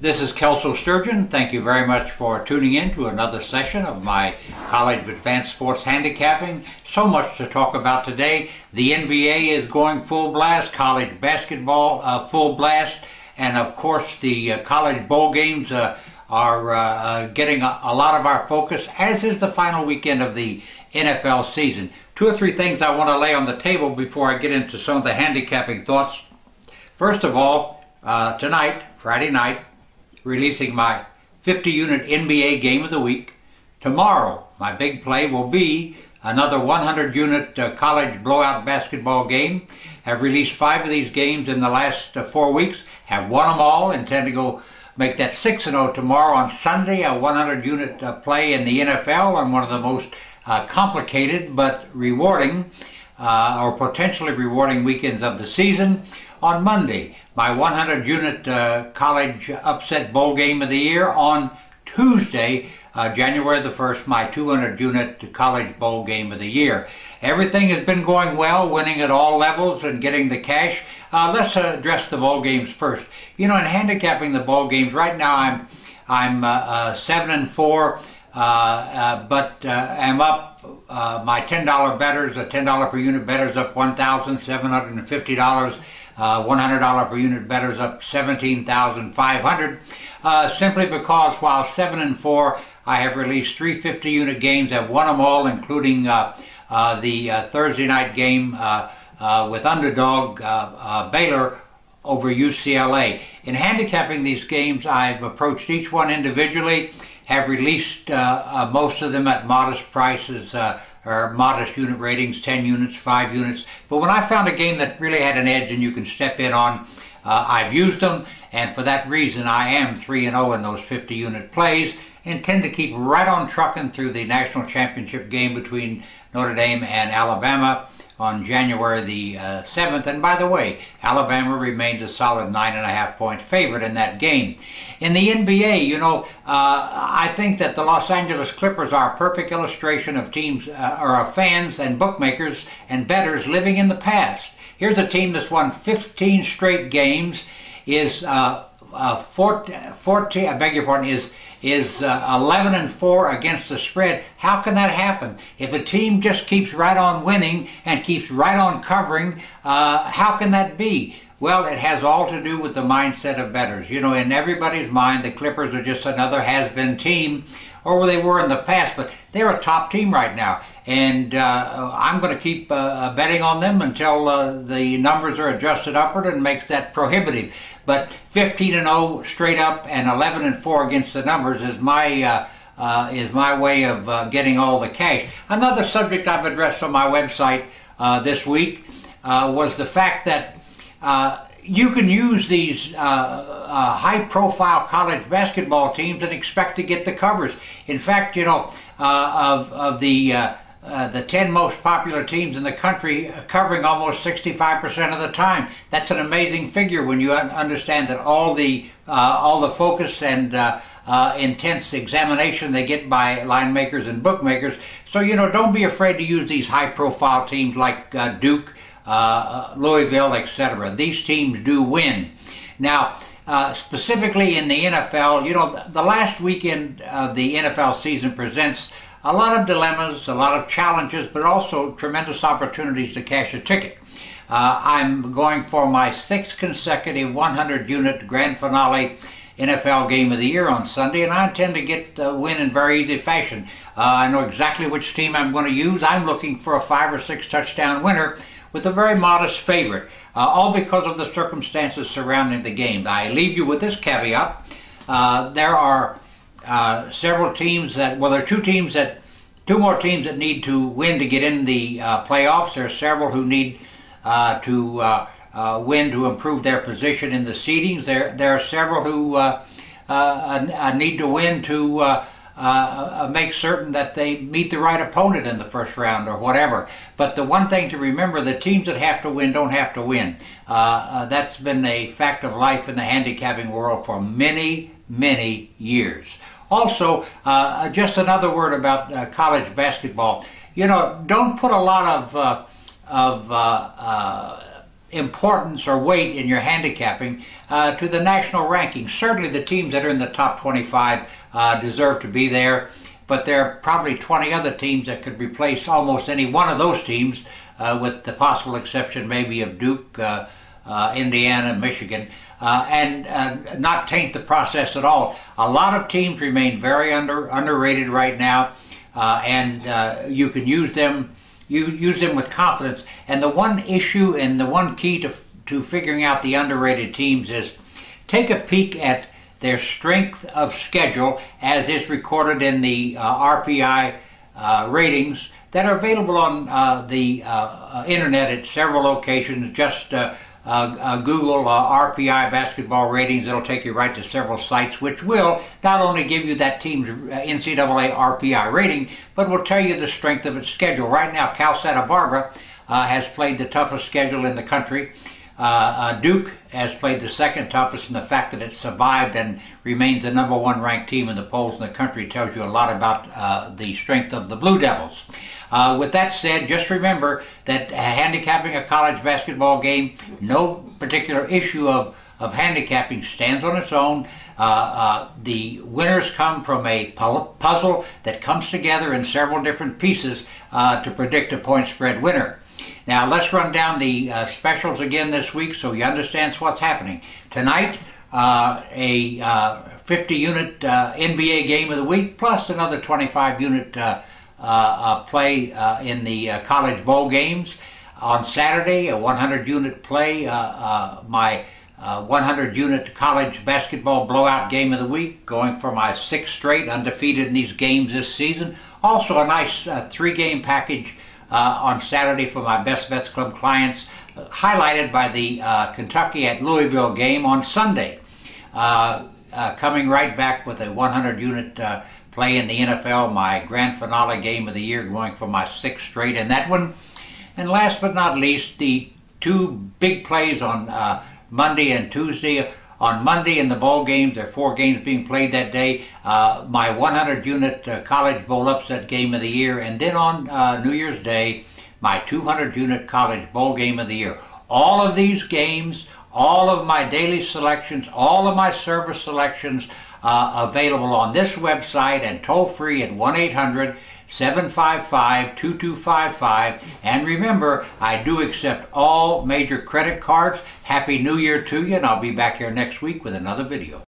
This is Kelso Sturgeon. Thank you very much for tuning in to another session of my College of Advanced Sports Handicapping. So much to talk about today. The NBA is going full blast, college basketball full blast, and of course the college bowl games are getting a lot of our focus, as is the final weekend of the NFL season. Two or three things I want to lay on the table before I get into some of the handicapping thoughts. First of all, tonight, Friday night, releasing my 50-unit NBA Game of the Week. Tomorrow, my big play will be another 100-unit college blowout basketball game. Have released 5 of these games in the last 4 weeks. Have won them all. Intend to go make that 6-0 tomorrow on Sunday, a 100-unit play in the NFL on one of the most complicated but rewarding or potentially rewarding weekends of the season. On Monday, my 100-unit college upset bowl game of the year. On Tuesday, January the 1st, my 200-unit college bowl game of the year. Everything has been going well, winning at all levels and getting the cash. Let's address the bowl games first. You know, in handicapping the bowl games, right now I'm 7-4, but am up. My $10 bettors, a $10 per unit bettors up $1,750. $100 per unit bettors up $17,500. Simply because while 7-4, I have released 3 50-unit games. I've won them all, including the Thursday night game with underdog Baylor over UCLA. In handicapping these games, I've approached each one individually, have released most of them at modest prices, or modest unit ratings, 10 units, 5 units. But when I found a game that really had an edge and you can step in on, I've used them, and for that reason I am 3-0 in those 50-unit plays. Intend to keep right on trucking through the national championship game between Notre Dame and Alabama on January the 7th. And by the way, Alabama remains a solid 9.5-point favorite in that game. In the NBA, you know, I think that the Los Angeles Clippers are a perfect illustration of teams, or of fans and bookmakers and bettors living in the past. Here's a team that's won 15 straight games, is 11-4 against the spread. How can that happen? If a team just keeps right on winning and keeps right on covering, how can that be? Well, it has all to do with the mindset of bettors. You know, in everybody's mind, the Clippers are just another has-been team, or they were in the past, but they're a top team right now. And I'm going to keep betting on them until the numbers are adjusted upward and makes that prohibitive. But 15-0 straight up and 11-4 against the numbers is my way of getting all the cash. Another subject I've addressed on my website this week was the fact that you can use these high-profile college basketball teams and expect to get the covers. In fact, you know, of the 10 most popular teams in the country, covering almost 65% of the time. That's an amazing figure when you understand that all the focus and intense examination they get by line makers and bookmakers. So, you know, don't be afraid to use these high-profile teams like Duke, Louisville, etc. These teams do win. Now, specifically in the NFL, you know, the last weekend of the NFL season presents a lot of dilemmas, a lot of challenges, but also tremendous opportunities to cash a ticket. I'm going for my 6th consecutive 100-unit grand finale NFL Game of the Year on Sunday, and I intend to get the win in very easy fashion. I know exactly which team I'm going to use. I'm looking for a 5 or 6 touchdown winner with a very modest favorite, all because of the circumstances surrounding the game. I leave you with this caveat. There are several teams that, well, there are two more teams that need to win to get in the playoffs. There are several who need to win to improve their position in the seedings. There are several who need to win to make certain that they meet the right opponent in the first round or whatever. But the one thing to remember, the teams that have to win don't have to win. That's been a fact of life in the handicapping world for many, many years. Also, just another word about college basketball. You know, don't put a lot of importance or weight in your handicapping to the national rankings. Certainly the teams that are in the top 25 deserve to be there, but there are probably 20 other teams that could replace almost any one of those teams, with the possible exception maybe of Duke, Indiana, Michigan, and not taint the process at all. A lot of teams remain very underrated right now, and you can use them. You use them with confidence. And the one issue and the one key to figuring out the underrated teams is take a peek at their strength of schedule as is recorded in the RPI ratings that are available on the internet at several locations. Just Google RPI basketball ratings. It'll take you right to several sites, which will not only give you that team's NCAA RPI rating, but will tell you the strength of its schedule. Right now, Cal Santa Barbara has played the toughest schedule in the country. Duke has played the second toughest, and the fact that it survived and remains the #1 ranked team in the polls in the country tells you a lot about the strength of the Blue Devils. With that said, just remember that handicapping a college basketball game, no particular issue of handicapping stands on its own. The winners come from a puzzle that comes together in several different pieces to predict a point spread winner. Now let's run down the specials again this week so you understand what's happening. Tonight, a 50-unit NBA game of the week plus another 25-unit play in the college bowl games. On Saturday, a 100-unit play, my 100-unit college basketball blowout game of the week, going for my 6th straight undefeated in these games this season. Also a nice 3-game package on Saturday for my Best Bets Club clients, highlighted by the Kentucky at Louisville game on Sunday. Coming right back with a 100-unit play in the NFL, my grand finale game of the year, going for my 6th straight in that one. And last but not least, the 2 big plays on Monday and Tuesday. On Monday in the bowl games, there are 4 games being played that day. My 100-unit college bowl upset game of the year, and then on New Year's Day, my 200-unit college bowl game of the year. All of these games, all of my daily selections, all of my service selections available on this website and toll free at 1-800-755-2255. And remember, I do accept all major credit cards. Happy New Year to you, and I'll be back here next week with another video.